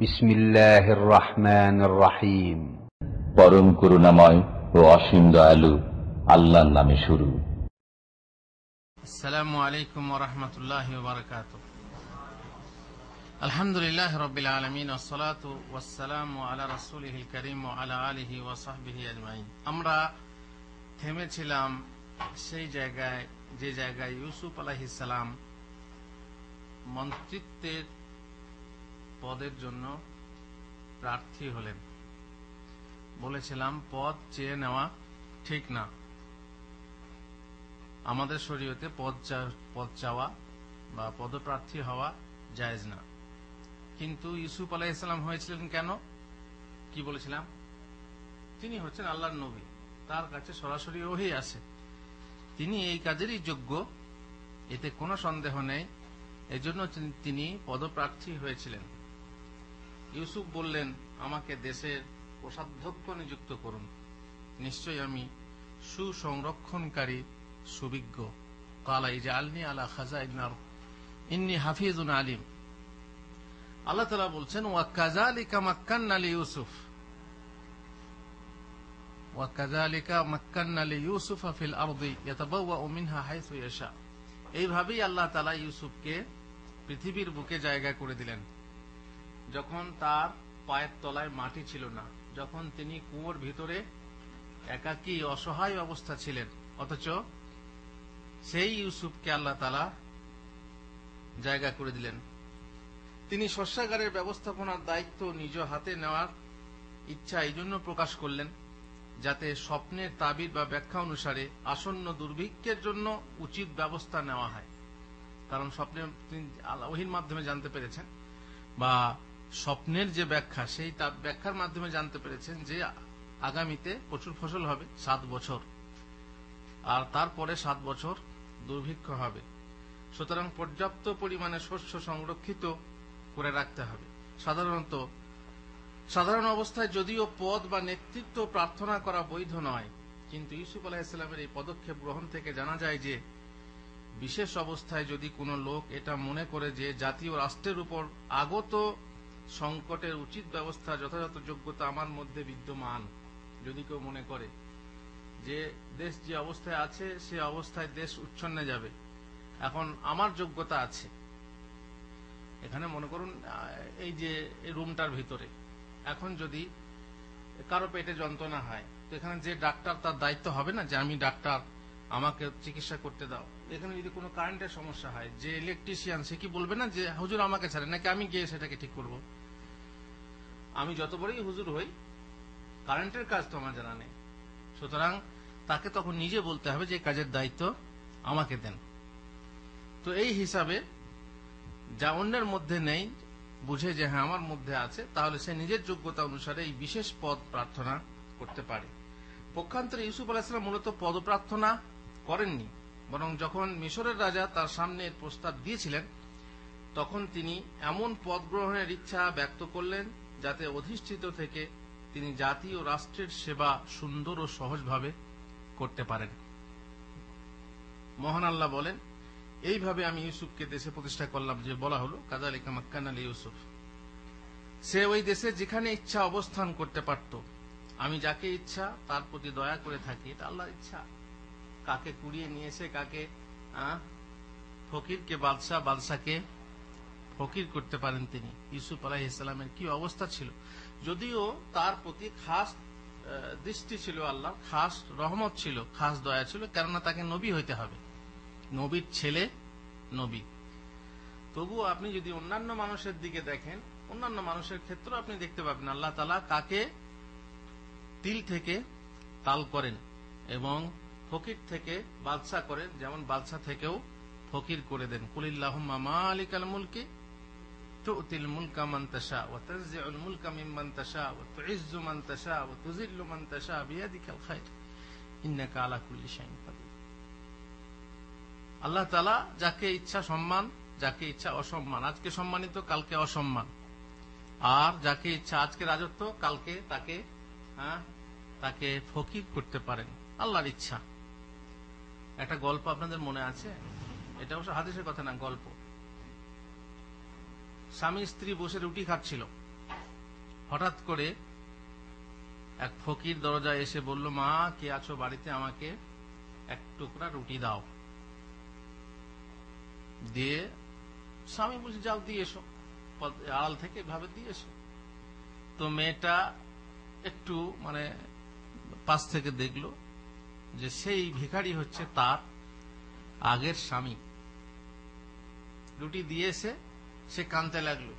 বিসমিল্লাহির রহমানির রহিম। পরম করুণাময় ও অসীম দয়ালু আল্লাহর নামে শুরু। আসসালামু আলাইকুম ওয়া রাহমাতুল্লাহি ওয়া বারাকাতুহু। আলহামদুলিল্লাহি রাব্বিল আলামিন ওয়াস সালাতু ওয়াস সালামু আলা রাসূলিহিল কারীম ওয়া আলা আলিহি ওয়া সাহবিহি আজমাইন। আমরা থেমেছিলাম সেই জায়গায় যে জায়গায় ইউসুফ আলাইহিস সালাম মন্ত্রিত্বের পদের জন্য প্রার্থী হলেন। বলেছিলাম পদ চেয়ে নেওয়া ঠিক না, আমাদের শরীয়তে পদ চাওয়া বা পদপ্রার্থী হওয়া জায়েজ না। কিন্তু ইউসুফ আলাইহিস সালাম হয়েছিলেন কেন? কি বলেছিলাম? তিনি হচ্ছেন আল্লাহর নবী, তার কাছে সরাসরি ওহী আসে, তিনি এই কাজেরই যোগ্য, এতে কোনো সন্দেহ নেই। এজন্য তিনি পদপ্রার্থী হয়েছিলেন। ইউসুফ বললেন, আমাকে দেশের কোষাধ্যক্ষ নিযুক্ত করুন, নিশ্চয়ই আমি সুসংরক্ষণকারী, সুবিজ্ঞ। কালা ইজআলনি আলা খাজাইনিল আরদ ইন্নী হাফিজুন আলিম। আল্লাহ তাআলা বলছেন, ওয়া কাযালিকা মাক্কান্না লিইউসুফ ওয়া কাযালিকা মাক্কান্না লিইউসুফা ফিল আরদি ইয়াতাবাওয়াউ মিনহা হাইসু ইয়াশা। এইভাবেই আল্লাহ তাআলা ইউসুফকে পৃথিবীর বুকে জায়গা করে দিলেন, যখন তার পায়ের তলায় মাটি ছিল না, যখন তিনি কুয়োর ভিতরে একাকী অসহায় অবস্থা ছিলেন, অথচ সেই ইউসুফকে আল্লাহ তাআলা জায়গা করে দিলেন। তিনি শস্যাগারের ব্যবস্থাপনার দায়িত্ব নিজ হাতে নেওয়ার ইচ্ছা এই জন্য প্রকাশ করলেন, যাতে স্বপ্নের তাবির বা ব্যাখ্যা অনুসারে আসন্ন দুর্ভিক্ষের জন্য উচিত ব্যবস্থা নেওয়া হয়। কারণ স্বপ্নে তিনি ওহীর মাধ্যমে জানতে পেরেছেন, বা স্বপ্নের যে ব্যাখ্যা, সেই ব্যাখ্যার মাধ্যমে জানতে পেরেছেন যে আগামীতে প্রচুর ফসল হবে 7 বছর, আর তারপরে 7 বছর দুর্ভিক্ষ হবে। সুতরাং পর্যাপ্ত পরিমাণে শস্য সংরক্ষিত করে রাখতে হবে। সাধারণ অবস্থায় যদিও পদ বা নেতৃত্ব প্রার্থনা করা বৈধ নয়, কিন্তু ইউসুফ আলাইহিস সালামের এই পদক্ষেপ গ্রহণ থেকে জানা যায় যে বিশেষ অবস্থায় যদি কোনো লোক এটা মনে করে যে জাতীয় রাষ্ট্রের উপর আগত সংকটের উচিত ব্যবস্থা, যথাযথ যোগ্যতা আমার মধ্যে বিদ্যমান, যদি কেউ মনে করে যে দেশ যে অবস্থায় আছে সে অবস্থায় দেশ উচ্ছন্নে যাবে, এখন আমার যোগ্যতা আছে। এখানে মনে করুন এই যে রুমটার ভিতরে এখন যদি কারো পেটে যন্ত্রণা হয়, তো এখানে যে ডাক্তার, তার দায়িত্ব হবে না যে আমি ডাক্তার, আমাকে চিকিৎসা করতে দাও। এখানে যদি কোনো কারেন্টের সমস্যা হয়, যে ইলেকট্রিশিয়ান, সে কি বলবে না যে হুজুর আমাকে ছাড়ে, নাকি আমি গিয়ে সেটাকে ঠিক করব? আমি যত বড়ই হুজুর হই, কারেন্টের কাজ তো আমার জানা নেই। সুতরাং তাকে তখন নিজে বলতে হবে যে কাজের দায়িত্ব আমাকে দেন। তো এই হিসাবে যা অন্যের মধ্যে নেই, বুঝে যে হ্যাঁ আমার মধ্যে আছে, তাহলে সে নিজের যোগ্যতা অনুসারে এই বিশেষ পদ প্রার্থনা করতে পারে। পক্ষান্তরে ইউসুফ আলাইহিস সালাম মূলত পদ প্রার্থনা করেননি, বরং যখন মিশরের রাজা তার সামনে এর প্রস্তাব দিয়েছিলেন, তখন তিনি এমন পদ গ্রহণের ইচ্ছা ব্যক্ত করলেন যাতে অধিষ্ঠিত থেকে তিনি জাতি ও রাষ্ট্রের সেবা সুন্দর ও সহজভাবে করতে পারেন। মহান আল্লাহ বলেন, এইভাবে আমি ইউসুফকে দেশে প্রতিষ্ঠা করলাম, যে বলা হলো কাযালিকা মাক্কান্না লিইউসুফ। সে ওই দেশে যেখানে ইচ্ছা অবস্থান করতে পারত। আমি যাকে ইচ্ছা তার প্রতি দয়া করে থাকি, এটা আল্লাহর ইচ্ছা। কাকে কুড়িয়ে নিয়ে এসে কাকে ফকিরকে বাদশাহ, বাদশাকে ফকির করতে পারেন তিনি। ইউসুফ আলাইহিস সালামের কি অবস্থা ছিল, যদিও তার প্রতি খাস দৃষ্টি ছিল, আল্লাহ খাস রহমত ছিল, খাস দয়া ছিল, কেননা তাকে নবী হইতে হবে, নবীর ছেলে নবী। তবুও আপনি যদি অন্যান্য মানুষের দিকে দেখেন, অন্যান্য মানুষের ক্ষেত্রে আপনি দেখতে পাবেন আল্লাহ তাআলা কাকে তিল থেকে তাল করেন এবং ফকির থেকে বাদশা করেন, যেমন বাদশা থেকেও ফকির করে দেন। কুলিল্লাহুম্মা মালিকাল মুলকি তু'তিল মুলকা মান তাশা ওয়া তানজি'ুল মুলকা মিম্মান তাশা ওয়া তু'ইজ্জু মান তাশা ওয়া তুযিল্লু মান তাশা বিয়াদিকাল খায়র ইন্নাকা আলা কুল্লি শাইইন কাদির। আল্লাহ তাআলা যাকে ইচ্ছা সম্মান, যাকে ইচ্ছা অসম্মান, আজকে সম্মানিত কালকে অসম্মান, আর যাকে ইচ্ছা আজকে রাজত্ব, কালকে তাকে ফকির করতে পারেন, আল্লাহর ইচ্ছা। একটা গল্প আপনাদের মনে আছে, এটা অবশ্য হাদিসের কথা না, গল্প। স্বামী স্ত্রী বসে রুটি খাচ্ছিল, হঠাৎ করে এক ফকির দরজায় এসে বলল, মা কে আছো বাড়িতে, আমাকে এক টুকরা রুটি দাও। দিয়ে স্বামী বলছে, যাও দিয়ে এসো, আড়াল থেকে ভাবে দিয়ে এসো। তো মেয়েটা একটু মানে পাশ থেকে দেখলো যে সেই ভিখারি হচ্ছে তার আগের স্বামী। রুটি দিয়েছে, সে কাঁদতে লাগলো।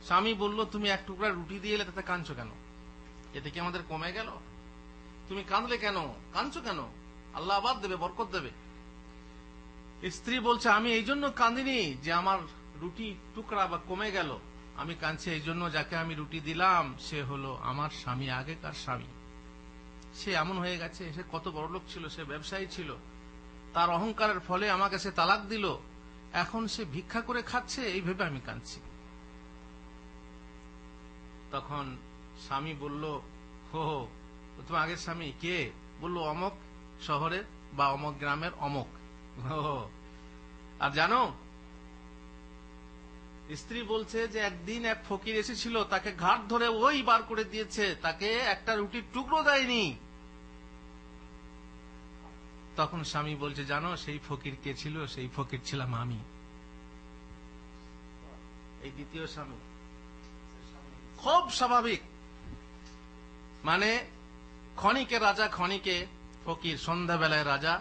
স্বামী বলল, তুমি এক টুকরা রুটি দিয়ে এলে, তাতে কাঁদছো কেন? এতে কি আমাদের কমে গেল? তুমি কাঁদলে কেন, কাঁদছো কেন? আল্লাহ আবার দেবে, বরকত দেবে। স্ত্রী বলছে, আমি এই জন্য কাঁদিনি যে আমার রুটি টুকরা বা কমে গেল, আমি কাঁদছি এই জন্য যাকে আমি রুটি দিলাম সে হলো আমার স্বামী, আগেকার স্বামী। সে এমন হয়ে গেছে, সে কত বড় লোক ছিল, সে ব্যবসায়ী ছিল, তার অহংকারের ফলে আমাকে সে তালাক দিল, এখন সে ভিক্ষা করে খাচ্ছে, এই ভেবে আমি কাঁদছি। তখন স্বামী বলল, হো তোমার আগের স্বামী কে? বলল, অমক শহরের বা অমক গ্রামের অমক। আর জানো, স্ত্রী বলছে যে একদিন এক ফকির এসেছিল, তাকে ঘাট ধরে ওই বার করে দিয়েছে, তাকে একটা রুটির টুকরো দেয়নি। তখন স্বামী বলছে, জানো সেই ফকির কে ছিল? সেই ফকির ছিলাম আমি। এই দ্বিতীয় স্বামী। খুব স্বাভাবিক, মানে ক্ষণিকে রাজা, ক্ষণিকে ফকির, সন্ধ্যাবেলায় রাজা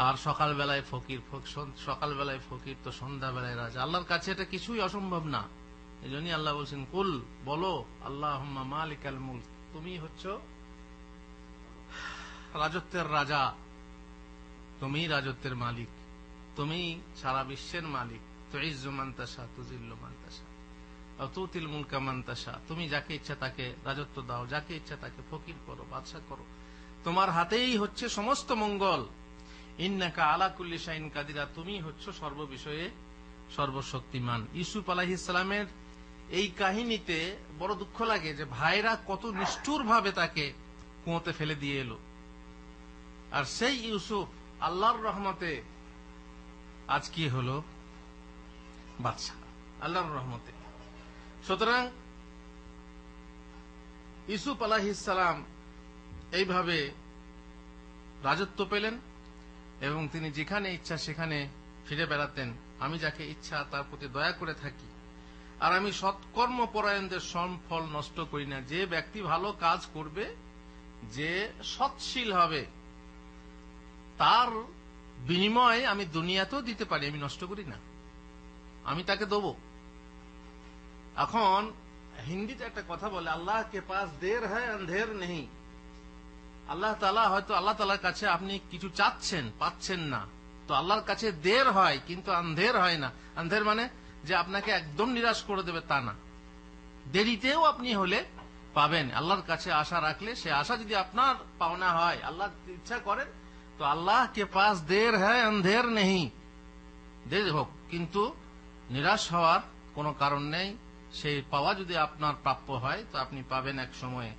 আর সকালবেলায় ফকির, সকালবেলায় ফকির তো সন্ধ্যাবেলায় রাজা। আল্লাহর কাছে এটা কিছুই অসম্ভব না। এই জন্যই আল্লাহ বলছেন, কুল, বলো, আল্লাহুম্মা মালিকাল মুলক, তুমি হচ্ছ রাজত্বের রাজা, তুমি রাজত্বের মালিক, তুমি সারা বিশ্বের মালিক। তুইজ্জু মান তাশা, তুযিল্লু মান তাশা, তুতিল মুলকা মান তাশা, তুমি যাকে ইচ্ছা তাকে রাজত্ব দাও, যাকে ইচ্ছা তাকে ফকির করো, বাদশা করো, তোমার হাতেই হচ্ছে সমস্ত মঙ্গল। ইন্নাকা আলা কুল্লি শাইইন কাদিরা, তুমি হচ্ছ সর্ববিষয়ে সর্বশক্তিমান। ইউসুফ আলাইহিস সালামের এই কাহিনীতে বড় দুঃখ লাগে যে ভাইরা কত নিষ্ঠুর ভাবে তাকে কুয়োতে ফেলে দিয়ে এলো, আর সেই ইউসুফ আল্লাহর রহমতে আজ কি হলো? বাদশা, আল্লাহর রহমতে। সুতরাং ইউসুফ আলাইহিস সালাম এইভাবে রাজত্ব পেলেন এবং তিনি যেখানে ইচ্ছা সেখানে ফিরে বেড়াতেন। আমি যাকে ইচ্ছা তার প্রতি দয়া করে থাকি, আর আমি সৎকর্ম পরায়ণদের ফল নষ্ট করি না। যে ব্যক্তি ভালো কাজ করবে, যে সৎশীল হবে, তার বিনিময়ে আমি দুনিয়াতেও দিতে পারি, আমি নষ্ট করি না, আমি তাকে দেবো। এখন হিন্দিতে একটা কথা বলে, আল্লাহ কে পাস দের হ্যায় আন্ধের নেই। আল্লাহ তাআলা, হয়তো আল্লাহ তাআলার কাছে আপনি কিছু চাচ্ছেন, পাচ্ছেন না, তো আল্লাহর কাছে দের হয় কিন্তু আন্ধের হয় না। আন্ধের মানে যে আপনাকে একদম নিরাশ করে দেবে তা না, দেরিতেও আপনি হলে পাবেন। আল্লাহর কাছে আশা রাখলে, সে আশা যদি আপনার পাওনা হয়, আল্লাহ ইচ্ছা করেন, তো আল্লাহ কে পাস দের হ্যায় আন্ধের নেই, দেরি হোক কিন্তু নিরাশ হওয়ার কোনো কারণ নেই। সেই পাওয়া যদি আপনার প্রাপ্য হয় তো আপনি পাবেন এক সময়ে।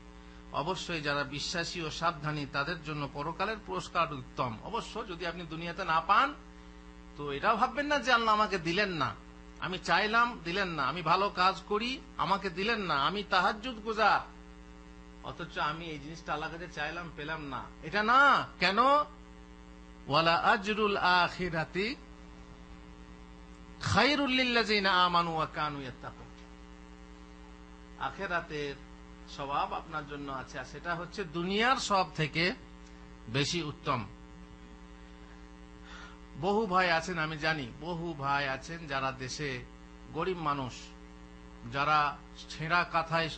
অবশ্যই যারা বিশ্বাসী ও সাবধানী তাদের জন্য পরকালের পুরস্কার উত্তম। অবশ্য যদি আপনি দুনিয়াতে না পান তো এটাও ভাববেন না যে আল্লাহ আমাকে দিলেন না, আমি চাইলাম দিলেন না, আমি ভালো কাজ করি আমাকে দিলেন না, আমি তাহাজ্জুদ গুজার অথচ আমি এই জিনিসটা আল্লাহর কাছে চাইলাম পেলাম না, এটা না। কেন? ওয়ালা আজরুল আখিরাতি খায়রুল লিল্লাযিনা আমানু ওয়া কানু ইয়াত্তাকুন। আখিরাতের সওয়াব আপনার জন্য আছে, আর সেটা হচ্ছে দুনিয়ার সব থেকে বেশি উত্তম। বহু ভাই আছেন, আমি জানি বহু ভাই আছেন যারা দেশে গরিব মানুষ, যারা ছেঁড়া কাঁথায়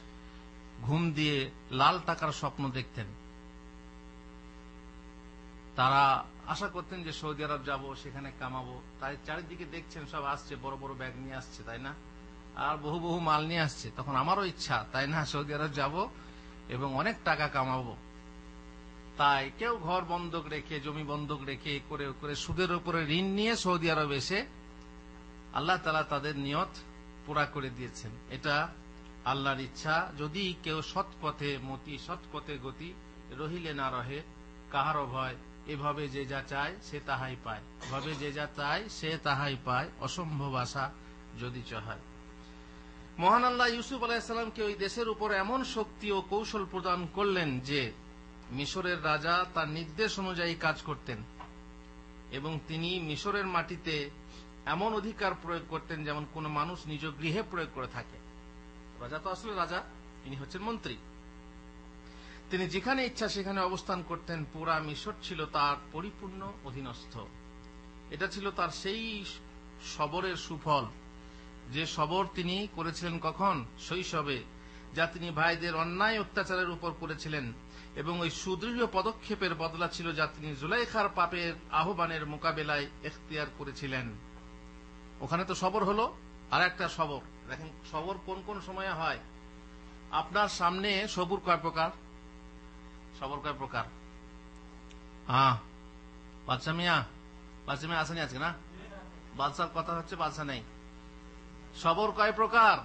ঘুম দিয়ে লাল টাকার স্বপ্ন দেখতেন। তারা আশা করতেন যে সৌদি আরব যাব, সেখানে কামাবো। তাই চারিদিকে দেখছেন সব আসছে, বড় বড় ব্যাগ নিয়ে আসছে, তাই না? আর বহু বহু মাল নিয়ে আসছে। তখন আমারও ইচ্ছা, তাই না, সৌদি আরব যাব এবং অনেক টাকা কামাবো। তাই কেউ ঘর বন্ধক রেখে, জমি বন্ধক রেখে, করে করে সুদের উপরে ঋণ নিয়ে সৌদি আরব এসে আল্লাহ তাআলা তাদের নিয়ত পুরা করে দিয়েছেন। এটা আল্লাহর ইচ্ছা। যদি কেউ সৎ পথে মতি, সৎ পথে গতি, রহিলে না রহে কাহারও ভয়। এভাবে যে যা চায় সে তাহাই পায়, এভাবে যে যা চায় সে তাহাই পায়, অসম্ভব আশা যদি চহায়। মহান আল্লাহ ইউসুফ আলাইহিসসালামকে ওই দেশের উপর এমন শক্তি ও কৌশল প্রদান করলেন যে মিশরের রাজা তার নির্দেশ অনুযায়ী কাজ করতেন এবং তিনি মিশরের মাটিতে এমন অধিকার প্রয়োগ করতেন যেমন কোন মানুষ নিজ গৃহে প্রয়োগ করে থাকে। রাজা তো আসলে রাজা, তিনি হচ্ছেন মন্ত্রী। তিনি যেখানে ইচ্ছা সেখানে অবস্থান করতেন। পুরা মিশর ছিল তার পরিপূর্ণ অধীনস্থ। এটা ছিল তার সেই সবরের সুফল, যে সবর তিনি করেছিলেন কখন? শৈশবে, যা তিনি ভাইদের অন্যায় অত্যাচারের উপর করেছিলেন, এবং ওই সুদৃঢ় পদক্ষেপের বদলা ছিল যা তিনি জুলাইখার পাপের আহ্বানের মোকাবেলায় এখতিয়ার করেছিলেন। ওখানে তো সবর হলো। আর একটা সবর দেখেন, সবর কোন কোন সময়ে হয়। আপনার সামনে সবুর কয় প্রকার? সবর কয় প্রকার? বাদশা মিয়া আসেনি আজকে না? বাদশার কথা হচ্ছে, বাদশা নেই। সবর কয় প্রকার?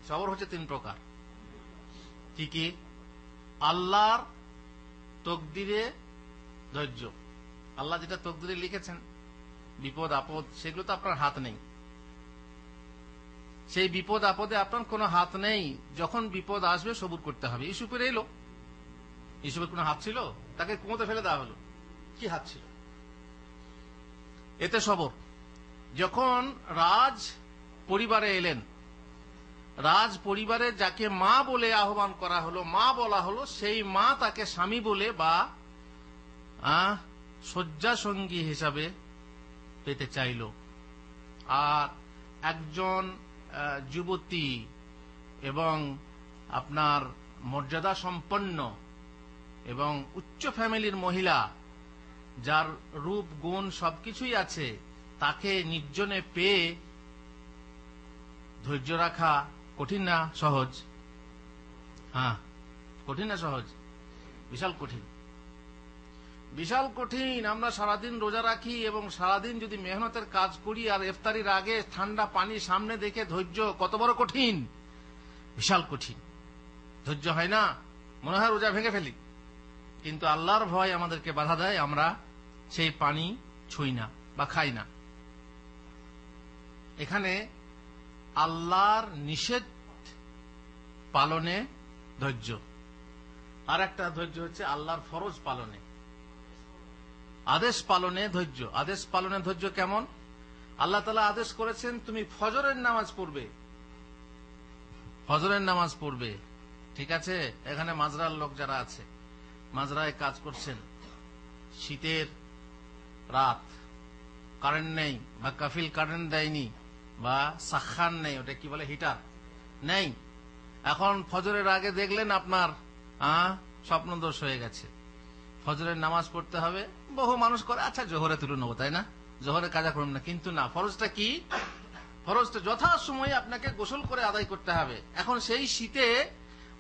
সবর হচ্ছে 3 প্রকার। কি কি? আল্লাহর তকদিরে ধৈর্য। আল্লাহ যেটা তকদিরে লিখেছেন, বিপদ আপদ, সেগুলো তো আপনার হাত নেই। সেই বিপদ আপদে আপনার কোনো হাত নেই। যখন বিপদ আসবে সবুর করতে হবে। ইউসুফের এলো, ইউসুফের কোনো হাত ছিল? তাকে কুয়োতে ফেলে দেওয়া হলো, কি হাত ছিল? এতে সবর। যখন রাজ পরিবারে এলেন, রাজ পরিবারে যাকে মা বলে আহ্বান করা হলো, মা বলা হলো, সেই মা তাকে স্বামী বলে বা শয্যা সঙ্গী হিসাবে পেতে চাইল। আর একজন যুবতী এবং আপনার মর্যাদা সম্পন্ন এবং উচ্চ ফ্যামিলির মহিলা, যার রূপ গুণ সবকিছুই আছে, তাকে নির্জনে পেয়ে ধৈর্য রাখা কঠিন না সহজ? কঠিন না সহজ? বিশাল কঠিন, বিশাল কঠিন। আমরা সারাদিন রোজা রাখি এবং সারাদিন যদি মেহনতের কাজ করি, আর ইফতারির আগে ঠান্ডা পানি সামনে দেখে ধৈর্য, কত বড় কঠিন, বিশাল কঠিন। ধৈর্য হয় না, মনে হয় রোজা ভেঙে ফেলি। কিন্তু আল্লাহর ভয় আমাদেরকে বাধা দেয়, আমরা সেই পানি ছুঁই না বা খাই না। এখানে আল্লাহর নিষেধ পালনে ধৈর্য, আর একটা ধৈর্য হচ্ছে আল্লাহর ফরজ পালনে, আদেশ পালনে ধৈর্য। আদেশ পালনে ধৈর্য কেমন? আল্লাহ তাআলা আদেশ করেছেন তুমি ফজরের নামাজ পড়বে, ফজরের নামাজ পড়বে, ঠিক আছে? এখানে মাজরার লোক যারা আছে, মাজরায় কাজ করছেন, শীতের রাত, কারেন্ট নেই বা কাফিল কারেন্ট দেয়নি বা সাখান নেই, ওটা কি বলে, হিটার নেই। এখন ফজরের আগে দেখলেন আপনার স্বপ্নদোষ হয়ে গেছে, ফজরের নামাজ পড়তে হবে। বহু মানুষ করে আচ্ছা জোহরে তুলে নেবো, তাই না? জোহরে কাজা করুন না, কিন্তু না, ফরজটা কি? ফরজটা যথাসময়ে আপনাকে গোসল করে আদায় করতে হবে। এখন সেই শীতে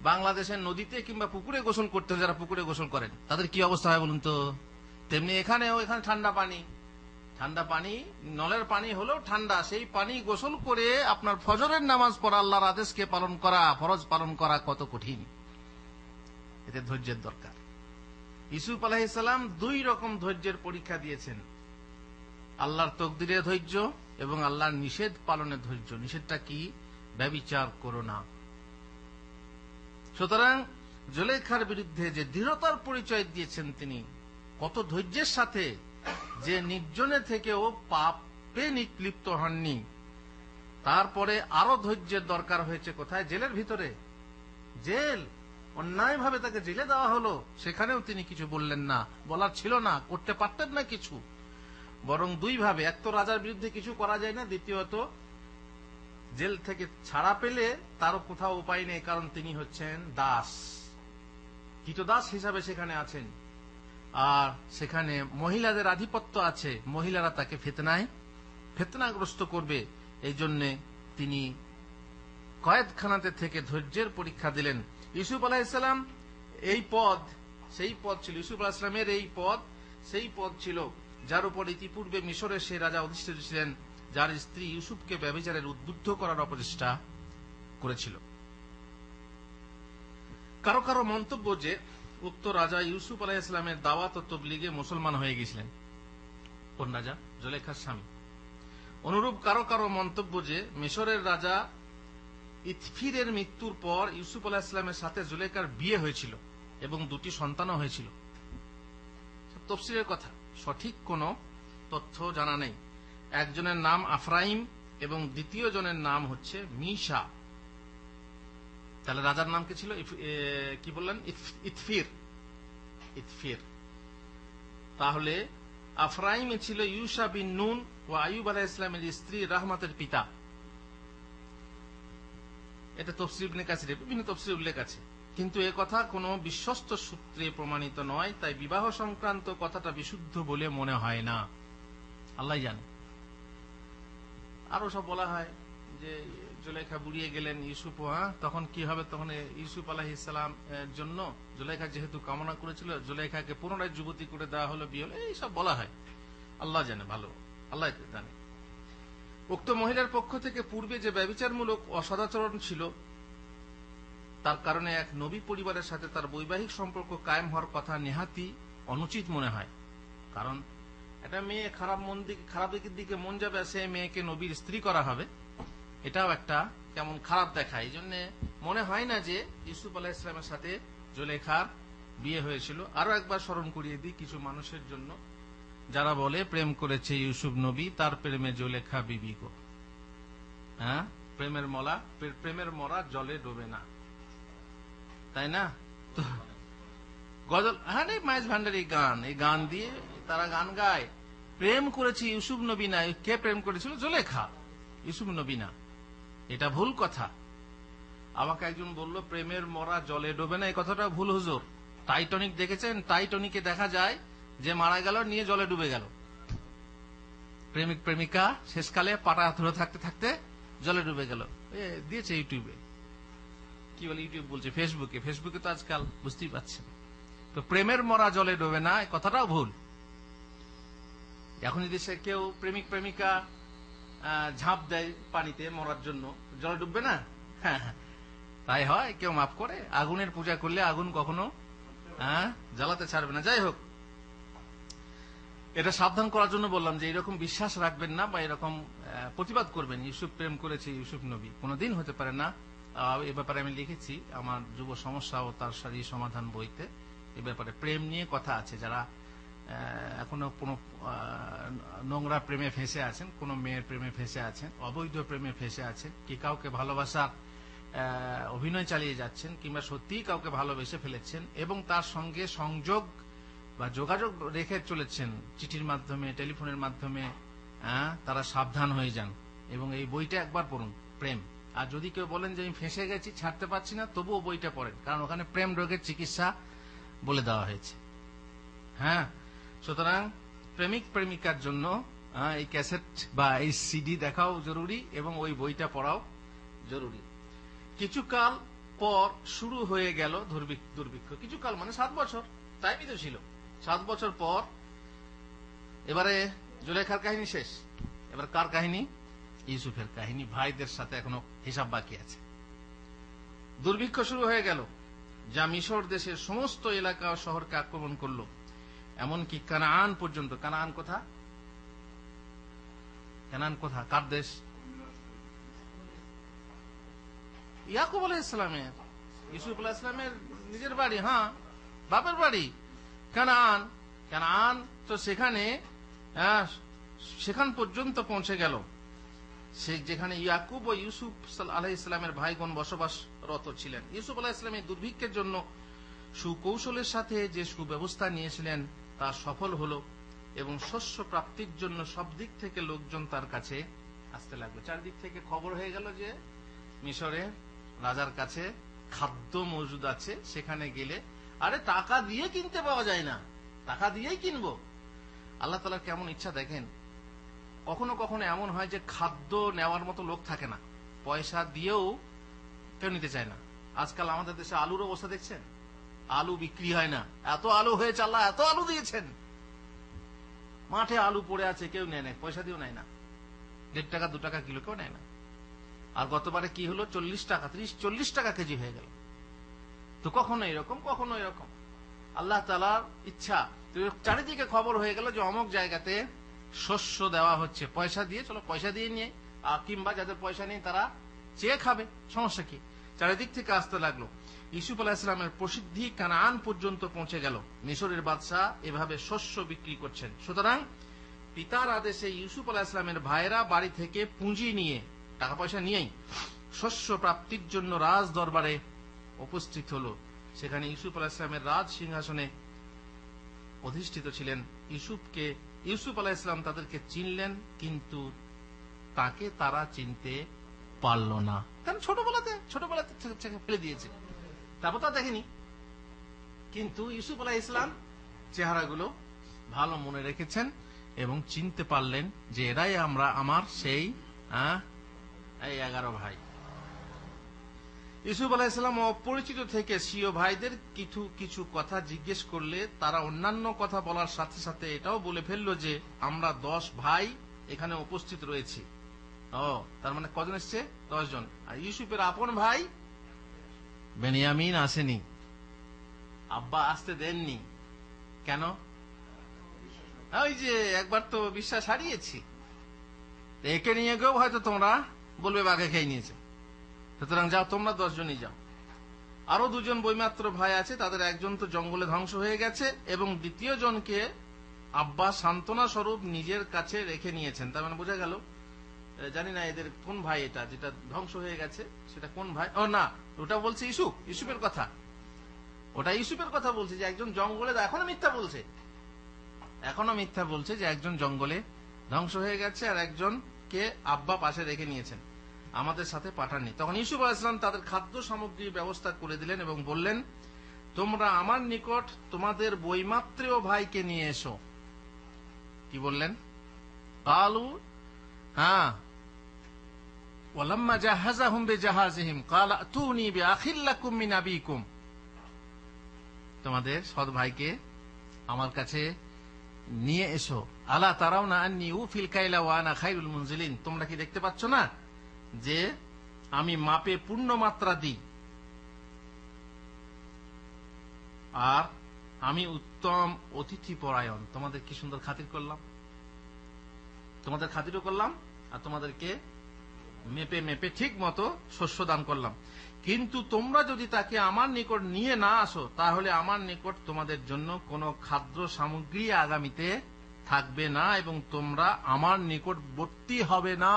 বাংলাদেশের নদীতে কিংবা পুকুরে গোসল করতে, যারা পুকুরে গোসল করেন তাদের কি অবস্থা হয় বলুন তো? তেমনি এখানেও, এখানে ঠান্ডা পানি, ঠান্ডা পানি, নলের পানি হলেও ঠান্ডা, সেই পানি গোসল করে আপনার ফজরের নামাজ পড়া, আল্লাহর আদেশকে পালন করা, ফরজ পালন করা কত কঠিন। এতে ধৈর্যের দরকার। ইউসুফ আলাইহিস সালাম 2 রকম ধৈর্যের পরীক্ষা দিয়েছেন, আল্লাহর তকদিরে ধৈর্য এবং আল্লাহর নিষেধ পালনের ধৈর্য। নিষেধটা কি? ব্যভিচার করো না। সুতরাং জুলেখার বিরুদ্ধে যে দৃঢ়তার পরিচয় দিয়েছেন তিনি, কত ধৈর্যের সাথে, যে নির্জনে থেকেও পাপে লিপ্ত হননি। তারপরে আরো ধৈর্যের দরকার হয়েছে কোথায়? জেলের ভিতরে। জেল, অন্যায় ভাবে তাকে জেলে দেওয়া হলো, সেখানেও তিনি কিছু বললেন না, বলার ছিল না, করতে পারতেন না কিছু। বরং 2 ভাবে, এক তো রাজার বিরুদ্ধে কিছু করা যায় না, দ্বিতীয়ত জেল থেকে ছাড়া পেলে তারও কোথাও উপায় নেই, কারণ তিনি হচ্ছেন দাস, কৃতদাস হিসাবে সেখানে আছেন। আর সেখানে মহিলাদের আধিপত্য আছে, মহিলারা তাকে ফিতনাগ্রস্ত করবে। এই জন্য তিনি কয়েদখানাতে থেকে ধৈর্যের পরীক্ষা দিলেন। ইউসুফ আলাইহিস সালাম এই পদ, সেই পদ ছিল, ইউসুফ আলাইহিস সালামের এই পদ সেই পদ ছিল যার উপর ইতিপূর্বে মিশরের সেই রাজা অধিষ্ঠিত ছিলেন, যার স্ত্রী ইউসুফকে ব্যভিচারের উদ্বুদ্ধ করার অপচেষ্টা করেছিল। কারো কারো মন্তব্য যে উক্ত রাজা ইউসুফ আলাইহিস সালামের দাওয়াত ও তাবলীগে মুসলমান হয়ে গেছিলেন। কোন রাজা? জুলেখার স্বামী। অনুরূপ কারো কারো মন্তব্য যে মিশরের রাজা ইতফিরের মৃত্যুর পর ইউসুফ আলাইহিস সালামের সাথে জুলেখার বিয়ে হয়েছিল এবং 2টি সন্তানও হয়েছিল। তাফসীরের কথা, সঠিক কোনো তথ্য জানা নেই। একজনের নাম আফরাইম এবং দ্বিতীয় জনের নাম হচ্ছে মিশা। তাহলে রাজার নাম কি ছিল? কি বললেন? ইতফির। ইতফির। তাহলে আফরাইম ছিল ইউসা বিন নুন ও আইয়ুব আলাইহিস সালামের স্ত্রী রাহমাতের পিতা। এটা তাফসীর ইবনে কাসিরে বিভিন্ন তাফসীরে উল্লেখ আছে, কিন্তু এ কথা কোনো বিশ্বস্ত সূত্রে প্রমাণিত নয়, তাই বিবাহ সংক্রান্ত কথাটা বিশুদ্ধ বলে মনে হয় না। আল্লাহ জানে। আরো সব বলা হয় যে জুলেখা বুড়িয়ে গেলেন ইউসুফ, তখন কি হবে? তখন ইউসুফ আলাইহিস সালাম এর জন্য জুলেখা যেহেতু কামনা করেছিল, জুলেখাকে পুনরায় যুবতী করে দেওয়া হলো, বিয়ে হলো, এইসব বলা হয়। আল্লাহ জানে, ভালো আল্লাহ জানে। উক্ত মহিলার পক্ষ থেকে পূর্বে যে ব্যভিচারমূলক অসদাচরণ ছিল, তার কারণে এক নবী পরিবারের সাথে তার বৈবাহিক সম্পর্ক কায়েম হওয়ার কথা নেহাতি অনুচিত মনে হয়। কারণ একটা মেয়ে খারাপ দিকের দিকে মন যাবে, সে মেয়েকে নবীর স্ত্রী করা হবে, এটাও একটা কেমন খারাপ দেখায়। এই জন্য মনে হয় না যে ইউসুফ আলাইহিস সালামের সাথে জুলেখার বিয়ে হয়েছিল। আরো একবার স্মরণ করিয়ে দিই কিছু মানুষের জন্য যারা বলে প্রেম করেছে ইউসুফ নবী, তার প্রেমে জুলেখা বিবি গো। হ্যাঁ, প্রেমের মরা জলে ডোবে না, তাই না? তো গজল, হ্যাঁ, মাইজ ভান্ডারি গান, এই গান দিয়ে তারা গান গায়, প্রেম করেছে ইউসুফ নবী না। কে প্রেম করেছিল? জুলেখা, ইউসুফ নবী না। এটা ভুল কথা। আমাকে একজন বলল প্রেমের মরা জলে ডোবে না, এই কথাটা ভুল হুজুর। টাইটানিক দেখেছেন? টাইটানিকে দেখা যায় যে মারা গেল, নিয়ে জলে ডুবে গেল। প্রেমিক প্রেমিকা শেষকালে পাটা ধরে থাকতে থাকতে জলে ডুবে গেল। দিয়েছে ইউটিউবে, কি বলে ইউটিউব বলছে, ফেসবুকে তো আজকাল বুঝতেই পারছেন। তো প্রেমের মরা জলে ডোবে না, এই কথাটাও ভুল। এখন যদি সে কেউ প্রেমিক প্রেমিকা ঝাঁপ দেয় পানিতে মরার জন্য, জলে ডুববে না? হ্যাঁ, তাই হয়। কেউ মাফ করে? আগুনের পূজা করলে আগুন কখনো জ্বালাতে ছাড়বে না। যাই হোক, এটা সাবধান করার জন্য বললাম যে এরকম বিশ্বাস রাখবেন না বা এরকম প্রতিবাদ করবেন ইউসুফ প্রেম করেছে ইউসুফ নবী, কোনোদিন হতে পারে না। এ ব্যাপারে আমি লিখেছি আমার যুব সমস্যা ও তার সারি সমাধান বইতে। এ ব্যাপারে প্রেম নিয়ে কথা আছে। যারা এখনো কোনো নোংরা প্রেমে ফেঁসে আছেন, কোন মেয়ের প্রেমে ফেঁসে আছেন, অবৈধ প্রেমে ফেঁসে আছেন, কি কাউকে ভালোবাসার অভিনয় চালিয়ে যাচ্ছেন, কিংবা সত্যিই কাউকে ভালোবেসে ফেলেছেন এবং তার সঙ্গে সংযোগ বা যোগাযোগ রেখে চলেছেন চিঠির মাধ্যমে, টেলিফোনের মাধ্যমে, তারা সাবধান হয়ে যান এবং এই বইটা একবার পড়ুন, প্রেম। আর যদি কেউ বলেন যে আমি ফেঁসে গেছি, ছাড়তে পারছি না, তবুও বইটা পড়েন, কারণ ওখানে প্রেম রোগের চিকিৎসা বলে দেওয়া হয়েছে। হ্যাঁ, সুতরাং প্রেমিক প্রেমিকার জন্য এই ক্যাসেট বা এই সিডি দেখাও জরুরি এবং ওই বইটা পড়াও জরুরি। কিছুকাল পর শুরু হয়ে গেল দুর্ভিক্ষ। কিছুকাল মানে 7 বছর, টাইমই তো ছিল। 7 বছর পর এবারে জুলেখার কাহিনী শেষ। এবার কার কাহিনী? ইউসুফের কাহিনী। ভাইদের সাথে এখনো হিসাব বাকি আছে। দুর্ভিক্ষ শুরু হয়ে গেল, যা মিশর দেশের সমস্ত এলাকা ও শহরকে আক্রমণ করলো, এমনকি কানান পর্যন্ত। কানান কোথা? কানান কোথা? কার দেশ? ইয়াকুব আলাইহিস সালামের, ইউসুফ আলাইহিস সালামের নিজের বাড়ি, হ্যাঁ, বাপের বাড়ি কানান। কানান তো সেখান পর্যন্ত পৌঁছে গেল, যেখানে ইয়াকুব ও ইউসুফ আলাইহিস সালামের ভাইগণ বসবাসরত ছিলেন। ইউসুফ আলাইহিস সালাম এই দুর্ভিক্ষের জন্য সুকৌশলের সাথে যে সুব্যবস্থা নিয়েছিলেন তা সফল হলো এবং শস্য প্রাপ্তির জন্য সব দিক থেকে লোকজন তার কাছে আসতে লাগলো। চারদিক থেকে খবর হয়ে গেল যে মিশরে রাজার কাছে খাদ্য মজুদ আছে, সেখানে গেলে আরে টাকা দিয়ে কিনতে পাওয়া যায় না, টাকা দিয়েই কিনবো। আল্লাহ তাআলার কেমন ইচ্ছা দেখেন। কখনো কখনো এমন হয় যে খাদ্য নেওয়ার মতো লোক থাকে না, পয়সা দিয়েও কেউ নিতে চায় না। আজকাল আমাদের দেশে আলুর অবস্থা দেখছেন, আলু বিক্রি হয় না। এত আলু হয়েছে, আল্লাহ এত আলু দিয়েছেন, মাঠে আলু পড়ে আছে, কেউ নেয় না, পয়সা দিয়েও নেয় না। 1.5 টাকা 2 টাকা কিলো কেউ নেয় না। আর গতবারে কি হলো, 40 টাকা 30-40 টাকা কেজি হয়ে গেল। তো কখনো এরকম, কখনো এরকম। আল্লাহ তাআলার ইচ্ছা। চারিদিকে খবর হয়ে গেল যে অমুক জায়গাতে শস্য দেওয়া হচ্ছে, পয়সা দিয়ে, চলো পয়সা দিয়ে নিয়ে, কিংবা যাদের পয়সা নেই তারা চেয়ে খাবে, সমস্যা কি। চারিদিক থেকে আসতে লাগলো। ইউসুফ আলাইহিসসালামের প্রসিদ্ধি কানান পর্যন্ত পৌঁছে গেল। মিশরের বাদশাহ এভাবে শস্য বিক্রি করছেন। সুতরাং পিতার আদেশে ইউসুফ আলাইহিসসালামের ভাইরা বাড়ি থেকে পুঁজি নিয়ে, টাকা পয়সা নিয়েই শস্য প্রাপ্তির জন্য রাজ দরবারে উপস্থিত হলো। সেখানে ইউসুফ আলাইহিসসালামের রাজ সিংহাসনে অধিষ্ঠিত ছিলেন। ইউসুফ আলাইহিসসালাম তাদেরকে চিনলেন, কিন্তু তাকে তারা চিনতে পারল না, কারণ ছোটবেলাতে ফেলে দিয়েছে, তারপর তা দেখেনি। কিন্তু ইউসুফ আলাইহিসসালাম চেহারাগুলো ভালো মনে রেখেছেন এবং চিনতে পারলেন যে এরাই আমার সেই 11 ভাই। ইউসুফ আলাইহিসসালাম অপরিচিত থেকে স্বীয় ভাইদের কিছু কথা জিজ্ঞেস করলে তারা অন্যান্য কথা বলার সাথে সাথে এটাও বলে ফেললো যে আমরা 10 ভাই এখানে উপস্থিত রয়েছি। তার মানে কজন এসছে? 10 জন। আর ইউসুফের আপন ভাই বেনিয়ামিন আসেনি, আব্বা আসতে দেননি। কেন? ওই যে একবার তো বিশ্বাস হারিয়েছি, একে নিয়ে গেও হয়তো তোমরা বলবে বাঘে খেয়ে নিয়েছে, সুতরাং যাও, তোমরা 10 জনই যাও। আরো 2 জন বৈমাত্র ভাই আছে, তাদের একজন তো জঙ্গলে ধ্বংস হয়ে গেছে এবং দ্বিতীয় জনকে আব্বা সান্ত্বনা স্বরূপ নিজের কাছে রেখে নিয়েছেন। তার মানে বোঝা গেল, জানি না এদের কোন ভাই, এটা যেটা ধ্বংস হয়ে গেছে সেটা কোন ভাই। না, ওটা বলছে ইউসুফের কথা, ওটা ইউসুফের কথা বলছে যে একজন জঙ্গলে, এখনো মিথ্যা বলছে যে একজন জঙ্গলে ধ্বংস হয়ে গেছে আর একজনকে আব্বা পাশে রেখে নিয়েছেন, আমাদের সাথে পাঠাননি। তখন ইউসুফ আলাইহিসসালাম তাদের খাদ্য সামগ্রীর ব্যবস্থা করে দিলেন এবং বললেন, তোমরা আমার নিকট তোমাদের বৈমাত্রেয় ভাইকে নিয়ে এসো। কি বললেন? কালু ওয়ালাম্মা জাহাযাহুম বিজাহাযিহিম ক্বালা আতুনি বিআখিল লাকুম মিন আবিকুম, তোমাদের সৎ ভাইকে আমার কাছে নিয়ে এসো। আলা তারাউনা আন্নী উফিল কাইলা ওয়া আনা খায়রুল মুনজিলিন, তোমরা কি দেখতে পাচ্ছ না যে আমি মাপে পূর্ণ মাত্রা দিই আর আমি উত্তম অতিথি পরায়ণ। তোমাদের কি সুন্দর খাতির করলাম, তোমাদের খাতিরও করলাম আর তোমাদেরকে মেপে ঠিক মতো শস্য দান করলাম। কিন্তু তোমরা যদি তাকে আমার নিকট নিয়ে না আসো, তাহলে আমার নিকট তোমাদের জন্য কোনো খাদ্য সামগ্রী আগামীতে থাকবে না এবং তোমরা আমার নিকটবর্তী হবে না।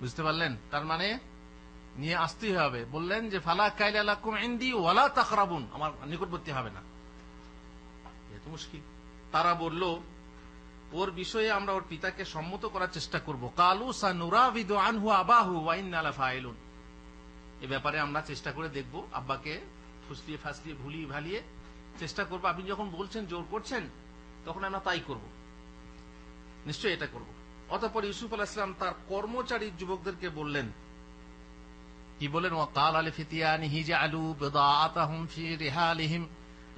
বুঝতে পারলেন? তার মানে নিয়ে আসতেই হবে। বললেন যে ফালা কাইলা লাকুম ইনদি ওয়ালা তাকরাবুন, আমার নিকটবর্তী হবে না। এত মুশকিল। তারা বলল, ওর বিষয়ে আমরা ওর পিতাকে সম্মত করার চেষ্টা করব। কালু সানুরাবিদু আনহু আবাহু ওয়া ইন্না লাফাইলুন, এই ব্যাপারে আমরা চেষ্টা করে দেখব, আব্বাকে ফুসলিয়ে ফাসলিয়ে ভুলিয়ে ভালিয়ে চেষ্টা করব। আপনি যখন বলছেন, জোর করছেন, তখন আমরা তাই করব, নিশ্চয়ই এটা করব। অতঃপর ইউসুফ আলাইহিস সালাম তার কর্মচারী যুবকদেরকে বললেন, কি বলেন? ওয়াকাল লিফিতিয়ানিহি জাআলু বিদাআতাহুম ফি রিহালিহিম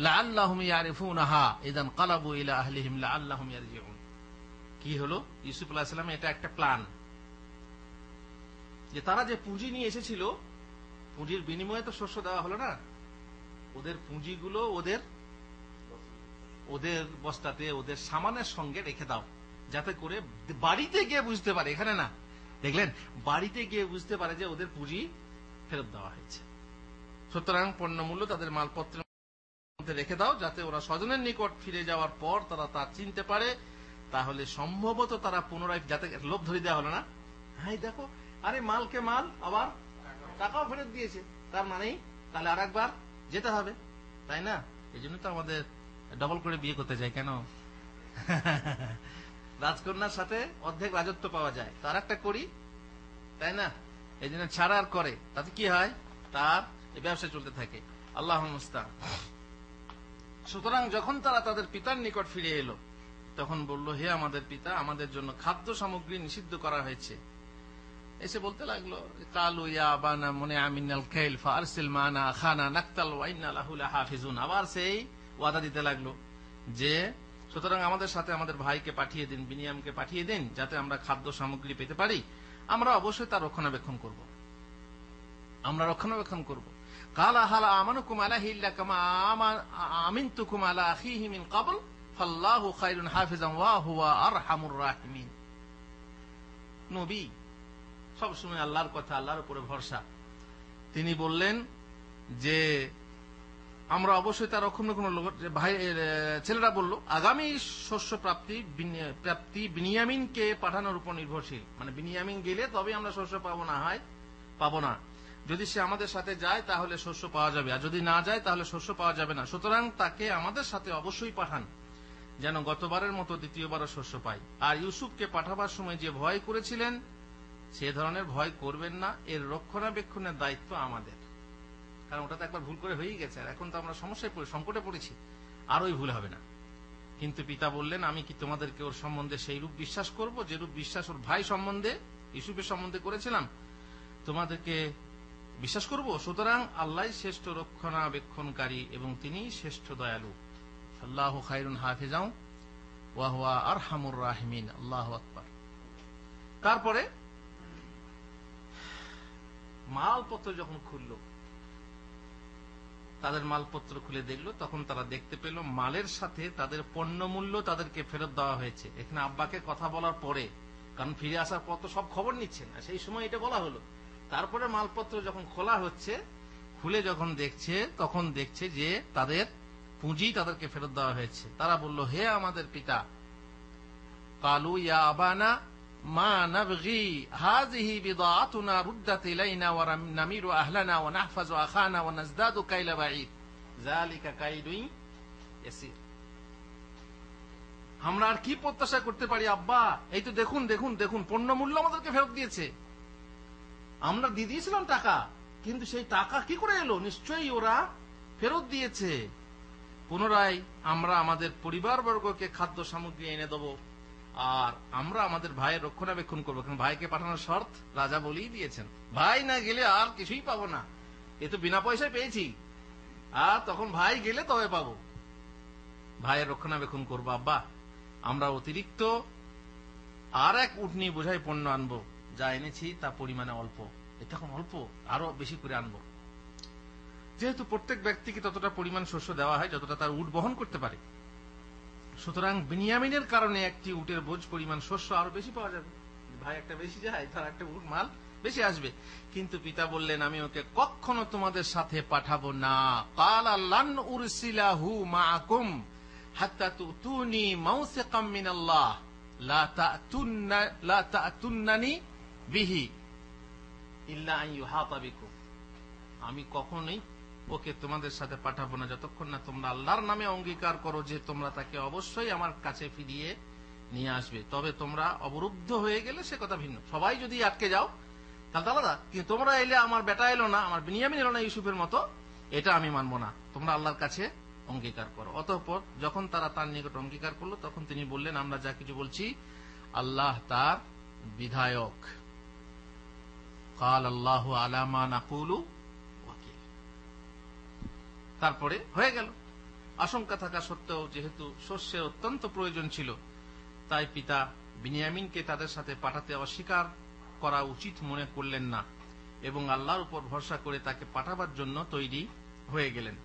লাআল্লাহুম ইয়ারিফুনাহা ইযান ক্বালাবু ইলা আহলিহিম লাআল্লাহুম ইয়ারজিউন। কি হলো? ইউসুফ আলাইহিস সালামের এটা একটা প্ল্যান, যে তারা যে পুঁজি নিয়ে এসেছিল, পুঁজির বিনিময়ে তো শস্য দেওয়া হলো না, ওদের পুঁজিগুলো ওদের বস্তাতে, ওদের সামানের সঙ্গে রেখে দাও, যাতে করে বাড়িতে গিয়ে বুঝতে পারে, এখানে না, দেখলেন, বাড়িতে গিয়ে বুঝতে পারে যে ওদের পুঁজি ফেরত দেওয়া হয়েছে। সুতরাং পণ্যমূল্য তাদের মালপত্রের মধ্যে রেখে দাও, যাতে ওরা স্বজনের নিকট ফিরে যাওয়ার পর তারা তা চিনতে পারে। তাহলে সম্ভবত তারা পুনরায়, যাতে লোভ ধরে দেওয়া হলো না, হ্যাঁ দেখো, আরে মালকে মাল, আবার টাকাও ফেরত দিয়েছে, তার মানেই তাহলে আর একবার যেতে হবে, তাই না? এই জন্য তো আমাদের ডবল করে বিয়ে করতে যায়। কেন? রাজকন্যার সাথে অর্ধেক রাজত্ব পাওয়া যায়, তার একটা করি, তাই না? এই জন্য ছাড়া আর করে, তাতে কি হয়, তার ব্যবসা চলতে থাকে। আল্লাহুল মুস্তাআন। সুতরাং যখন তারা তাদের পিতার নিকট ফিরে এলো, তখন বলল, হে আমাদের পিতা, আমাদের জন্য খাদ্য সামগ্রী নিষিদ্ধ করা হয়েছে। এসে বলতে লাগলো, কালু ইয়া আবানা মুনিআ মিনাল কাইল ফারসিল মানা আখানা নাকতাল ওয়া ইন্না লাহু লাহাফিজুন। আবার সেই ওয়াদা দিতে লাগলো যে সুতরাং আমাদের সাথে আমাদের ভাইকে পাঠিয়ে দিন, বিনিয়ামকে পাঠিয়ে দিন, যাতে আমরা খাদ্য সামগ্রী পেতে পারি। আমরা অবশ্যই তার রক্ষণাবেক্ষণ করব। কালা হালা আমানুকুম আলাইহি ইল্লা কামা আমিনতুকুম আলা আখিহি মিন ক্বাবল ফাল্লাহু খায়রুন হাফিজান ওয়া হুয়া আরহামুর রাহিমিন। নবী সবসময় আল্লাহর কথা, আল্লাহর উপরে ভরসা। তিনি বললেন যে আমরা অবশ্যই তার রক্ষণ ভাই ছেলেরা বলল আগামী শস্য প্রাপ্তি বিনিয়ামিনকে পাঠানোর উপর নির্ভরশীল, মানে বিনিয়ামিন গেলে তবে আমরা শস্য পাবো, না হয় পাবো না। যদি সে আমাদের সাথে যায় তাহলে শস্য পাওয়া যাবে, আর যদি না যায় তাহলে শস্য পাওয়া যাবে না। সুতরাং তাকে আমাদের সাথে অবশ্যই পাঠান, যেন গতবারের মতো দ্বিতীয়বারও শস্য পাই। আর ইউসুফকে পাঠাবার সময় যে ভয় করেছিলেন সে ধরনের ভয় করবেন না, এর রক্ষণাবেক্ষণের দায়িত্ব আমাদের। কারণ ওটা তো একবার ভুল করে হয়েই গেছে, আর এখন তো আমরা সমস্যায় সংকটে পড়েছি, আর ওই ভুল হবে না। কিন্তু পিতা বললেন আমি কি তোমাদেরকে ওর সম্বন্ধে সেই রূপ বিশ্বাস করব যে রূপ বিশ্বাস ওর ভাই সম্বন্ধে, ইউসুফের সম্বন্ধে করেছিলাম? তোমাদেরকে বিশ্বাস করব? সুতরাং আল্লাহ শ্রেষ্ঠ রক্ষণাবেক্ষণকারী এবং তিনি শ্রেষ্ঠ দয়ালু। আল্লাহু খায়রুন হাফিজাও ওয়া হুয়া আরহামুর রাহিমিন। আল্লাহু আকবার। তারপরে মালপত্র যখন খুলল, তাদের মালপত্র খুলে দেখলো, তখন তারা দেখতে পেল মালের সাথে তাদের পণ্য মূল্য তাদেরকে ফেরত দেওয়া হয়েছে। এখানে আব্বাকে কথা বলার পরে, কারণ ফিরে আসার পর তো সব খবর নিচ্ছেন, সেই সময় এটা বলা হলো। তারপরে মালপত্র যখন খোলা হচ্ছে, খুলে যখন দেখছে, তখন দেখছে যে তাদের পুঁজি তাদেরকে ফেরত দেওয়া হয়েছে। তারা বলল হে আমাদের পিতা, কালু ইয়া আবানা মা নাবগি হাযিহি বিদাআতুনা রুদ্দাত ইলাইনা ওয়া নামিরু আহলানা ওয়া নাহফাজু আখানা ওয়া নাজদাদু কাইলা বাঈদ যালিকা কাইদুন ইয়াসির। আমরা আর কি প্রত্যাশা করতে পারি আব্বা? এই তো দেখুন দেখুন দেখুন, পণ্য মূল্য আমাদেরকে ফেরত দিয়েছে। আমরা দিয়ে দিয়েছিলাম টাকা, কিন্তু সেই টাকা কি করে এলো? নিশ্চয়ই ওরা ফেরত দিয়েছে। পুনরায় আমরা আমাদের পরিবারবর্গকে খাদ্য সামগ্রী এনে দেবো, আর আমরা আমাদের ভাইয়ের রক্ষণাবেক্ষণ করবো। কারণ ভাইকে পাঠানোর শর্ত রাজা বলেই দিয়েছেন, ভাই না গেলে আর কিছুই পাবো না, এ তো বিনা পয়সায় পেয়েছি, আর তখন ভাই গেলে তবে পাবো। ভাইয়ের রক্ষণাবেক্ষণ করবো আব্বা। আমরা অতিরিক্ত আর এক উটনি বোঝাই পণ্য আনবো, যা এনেছি তা পরিমাণে অল্প, এটা এখন অল্প, আরো বেশি করে আনবো। যেহেতু প্রত্যেক ব্যক্তিকে ততটা পরিমাণ শস্য দেওয়া হয় যতটা তার উট বহন করতে পারে, সুতরাং বিনিয়ামিনের কারণে একটি উটের বোঝ পরিমাণ শস্য আরো বেশি পাওয়া যাবে। ভাই একটা বেশি যায়, তার একটা উট মাল বেশি আসবে। কিন্তু পিতা বললেন আমি ওকে কখনো তোমাদের সাথে পাঠাবো না। ক্বালা লান উরসিলাহু মাআকুম হাত্তা তুতুনি মাওসিকাম মিনাল্লাহ লা তা'তুন্নানি বিহি ইল্লা আন ইউহাতা বিকুম। আমি কখনোই ওকে তোমাদের সাথে পাঠাবো না যতক্ষণ না তোমরা আল্লাহর নামে অঙ্গীকার করো যে তোমরা তাকে অবশ্যই আমার কাছে ফিরিয়ে নিয়ে আসবে। তবে তোমরা অবরুদ্ধ হয়ে গেলে সে কথা ভিন্ন। সবাই যদি আটকে যাও তাহলে আলাদা, কিন্তু তোমরা এলে, আমার বেটা এলো না, আমার বিনিয়ামিন এলো না ইউসুফের মতো, এটা আমি মানবো না। তোমরা আল্লাহর কাছে অঙ্গীকার করো। অতঃপর যখন তারা তার নিকট অঙ্গীকার করলো, তখন তিনি বললেন আমরা যা কিছু বলছি আল্লাহ তার বিধায়ক। কাল আল্লাহু আলা মা নাকুলু ওয়াকিল। তারপরে হয়ে গেল। আশঙ্কা থাকা সত্ত্বেও যেহেতু শস্যের অত্যন্ত প্রয়োজন ছিল, তাই পিতা বিনিয়ামিনকে তাদের সাথে পাঠাতে অস্বীকার করা উচিত মনে করলেন না এবং আল্লাহর উপর ভরসা করে তাকে পাঠাবার জন্য তৈরি হয়ে গেলেন।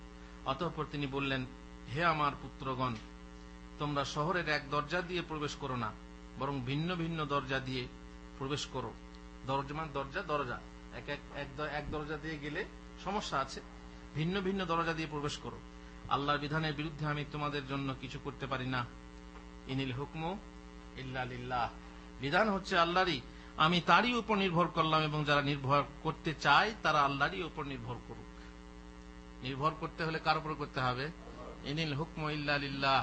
অতঃপর তিনি বললেন হে আমার পুত্রগণ, তোমরা শহরের এক দরজা দিয়ে প্রবেশ করো না, বরং ভিন্ন ভিন্ন দরজা দিয়ে প্রবেশ করো। দরজা এক দরজা দিয়ে গেলে সমস্যা আছে, ভিন্ন ভিন্ন দরজা দিয়ে প্রবেশ করো। আল্লাহর বিধানের বিরুদ্ধে আমি তোমাদের জন্য কিছু করতে পারি না। ইনিল হুকমু ইল্লা লিল্লাহ। বিধান হচ্ছে আল্লাহরই, আমি তারই উপর নির্ভর করলাম এবং যারা নির্ভর করতে চায় তারা আল্লাহরই উপর নির্ভর করুক। নির্ভর করতে হলে কার উপর করতে হবে? ইনিল হুকমু ইল্লা লিল্লাহ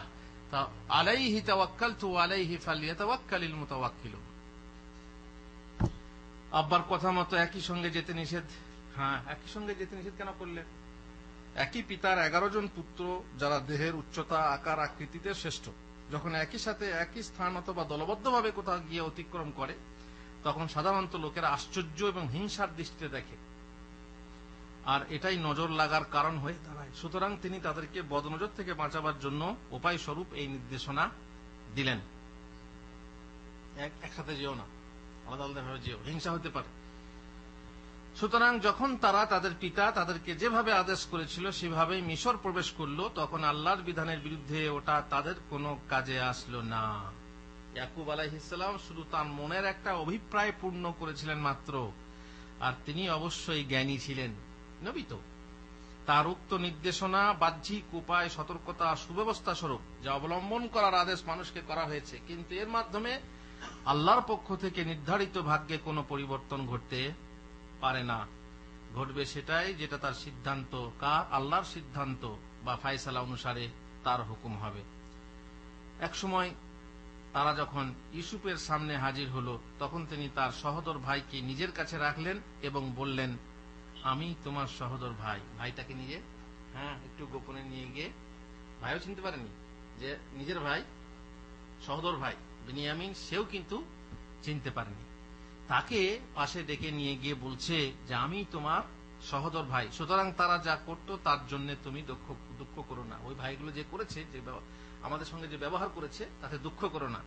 আলাইহি তাওয়াক্কালতু ওয়া আলাইহি ফালইয়াতাওয়াক্কালিল মুতাওয়াক্কিলুন। আব্বার কথা মতো একই সঙ্গে যেতে নিষেধ। হ্যাঁ, একই সঙ্গে যেতে নিষেধ কেন করলেন? একই পিতার 11 জন পুত্র যারা দেহের উচ্চতা, আকার, আকৃতিতে শ্রেষ্ঠ, যখন একই সাথে একই স্থান অথবা দলবদ্ধভাবে কোথাও গিয়ে অতিক্রম করে, তখন সাধারণত লোকেরা আশ্চর্য এবং হিংসার দৃষ্টিতে দেখে, আর এটাই নজর লাগার কারণ হয়ে দাঁড়ায়। সুতরাং তিনি তাদেরকে বদনজর থেকে বাঁচাবার জন্য উপায় স্বরূপ এই নির্দেশনা দিলেন, একসাথে যেও না, আলাদা আলাদা ভাবে যেও, হিংসা হতে পারে। সুতরাং যখন তারা তাদের পিতা তাদেরকে যেভাবে আদেশ করেছিল সেভাবেই মিশর প্রবেশ করলো, তখন আল্লাহর বিধানের বিরুদ্ধে ওটা তাদের কোনো কাজে আসলো না। ইয়াকুব আলাইহিস সালাম শুধু তার মনের একটা অভিপ্রায় পূর্ণ করেছিলেন মাত্র, আর তিনি অবশ্যই জ্ঞানী ছিলেন, নবী তো। তার উক্ত নির্দেশনা বাহ্যিক উপায়, সতর্কতা, সুব্যবস্থা স্বরূপ যা অবলম্বন করার আদেশ মানুষকে করা হয়েছে, কিন্তু এর মাধ্যমে আল্লাহর পক্ষ থেকে নির্ধারিত ভাগ্যে কোনো পরিবর্তন ঘটতে পারে না। ঘটবে সেটাই যেটা তার সিদ্ধান্ত, আল্লাহর সিদ্ধান্ত বা ফায়সালা অনুসারে তার হুকুম হবে। এক সময় তারা যখন ইউসুফের সামনে হাজির হলো, তখন তিনি তার সহোদর ভাইকে নিজের কাছে রাখলেন এবং বললেন, আমি তোমার সহোদর ভাই। ভাইটাকে নিজে একটু গোপনে নিয়ে গিয়ে, ভাইও চিনতে পারেনি যে নিজের ভাই, সহোদর ভাই বিনিয়ামিন, সেও কিন্তু চিনতে পারেনি। তাকে পাশে ডেকে নিয়ে গিয়ে বলছে যে আমি তোমার সহোদর ভাই, সুতরাং তারা যা করতো তার জন্য তুমি দুঃখ করো না। ওই ভাইগুলো যে করেছে, যে আমাদের সঙ্গে যে ব্যবহার করেছে, তাতে দুঃখ করো না।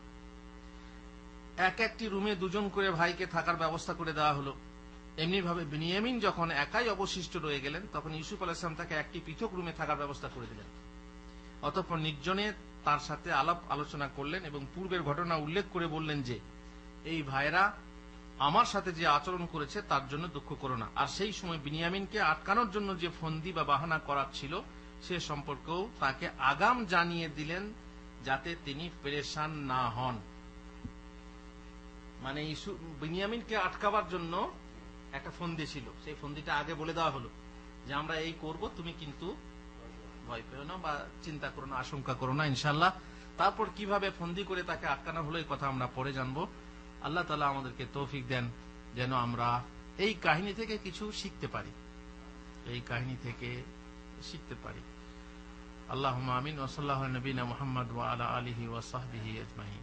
একটি রুমে দুজন করে ভাইকে থাকার ব্যবস্থা করে দেওয়া হলো। এমনি ভাবে বিনিয়ামিন যখন একাই অবশিষ্ট রয়ে গেলেন, তখন ইউসুফ আলাইহিস সালাম তাকে একটি পৃথক রুমে থাকার ব্যবস্থা করে দিলেন। অতঃপর নির্জনে তার সাথে আলাপ আলোচনা করলেন এবং পূর্বের ঘটনা উল্লেখ করে বললেন যে এই ভাইরা আমার সাথে যে আচরণ করেছে তার জন্য দুঃখ করো না। আর সেই সময় বিনিয়ামিনকে আটকানোর জন্য যে ফন্দি বা বাহানা করা ছিল সে সম্পর্কেও তাকে আগাম জানিয়ে দিলেন, যাতে তিনি পেরেশান না হন। মানে বিনিয়ামিনকে আটকাবার জন্য একটা ফন্দি ছিল, সেই ফন্দিটা আগে বলে দেওয়া হলো যে আমরা এই করব, তুমি কিন্তু ভয় পেও না বা চিন্তা করো না, আশঙ্কা করো না, ইনশাআল্লাহ। তারপর কিভাবে ফন্দি করে তাকে আটকানো হলো এই কথা আমরা পরে জানবো। আল্লাহ তাআলা আমাদেরকে তৌফিক দেন যেন আমরা এই কাহিনী থেকে কিছু শিখতে পারি, আল্লাহুম্মা আমিন। ওয়া সাল্লাল্লাহু আলা নবিনা মুহাম্মদ ওয়া আলা আলিহি ওয়া সাহবিহি আজমাইন।